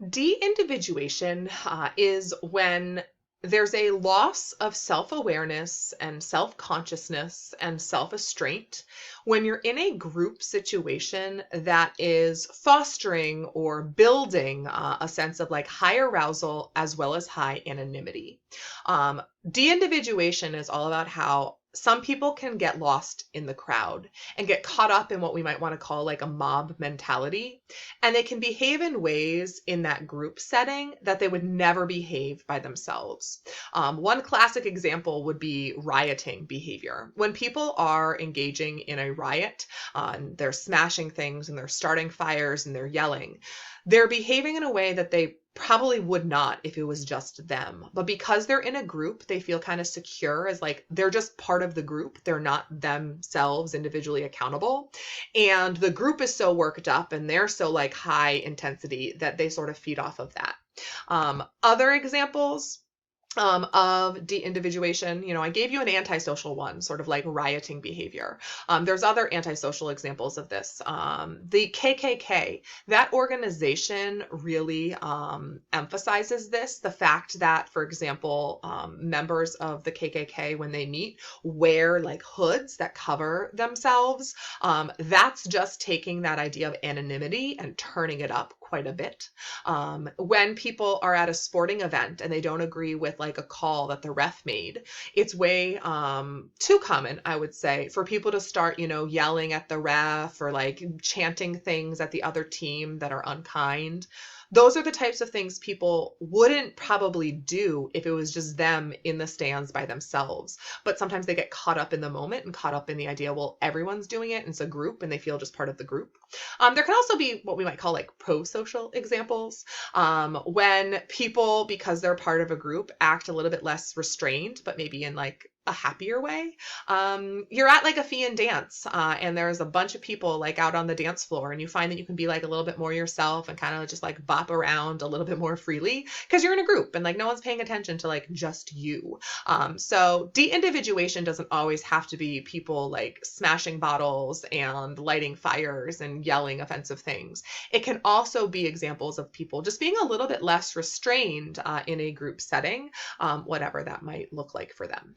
De-individuation is when there's a loss of self-awareness and self-consciousness and self-restraint when you're in a group situation that is fostering or building a sense of like high arousal as well as high anonymity. Um, De-individuation is all about how some people can get lost in the crowd and get caught up in what we might want to call like a mob mentality. And they can behave in ways in that group setting that they would never behave by themselves. One classic example would be rioting behavior. When people are engaging in a riot, and they're smashing things and they're starting fires and they're yelling, they're behaving in a way that they probably would not if it was just them. But because they're in a group, they feel kind of secure as like they're just part of the group. They're not themselves individually accountable. And the group is so worked up and they're so like high intensity that they sort of feed off of that. Other examples of de-individuation, I gave you an antisocial one, sort of like rioting behavior. There's other antisocial examples of this. The KKK, that organization really emphasizes this, the fact that, for example, members of the KKK, when they meet, wear like hoods that cover themselves. That's just taking that idea of anonymity and turning it up quite a bit. When people are at a sporting event and they don't agree with like a call that the ref made, it's way too common, I would say, for people to start, yelling at the ref or like chanting things at the other team that are unkind. Those are the types of things people wouldn't probably do if it was just them in the stands by themselves. But sometimes they get caught up in the moment and caught up in the idea, well, everyone's doing it and it's a group and they feel just part of the group. There can also be what we might call like pro-social examples, when people, because they're part of a group, act a little bit less restrained, but maybe in like a happier way. You're at like a Fian dance and there's a bunch of people like out on the dance floor, and you find that you can be like a little bit more yourself and kind of just like bop around a little bit more freely because you're in a group and like no one's paying attention to like just you. So de-individuation doesn't always have to be people like smashing bottles and lighting fires and yelling offensive things. It can also be examples of people just being a little bit less restrained in a group setting, whatever that might look like for them.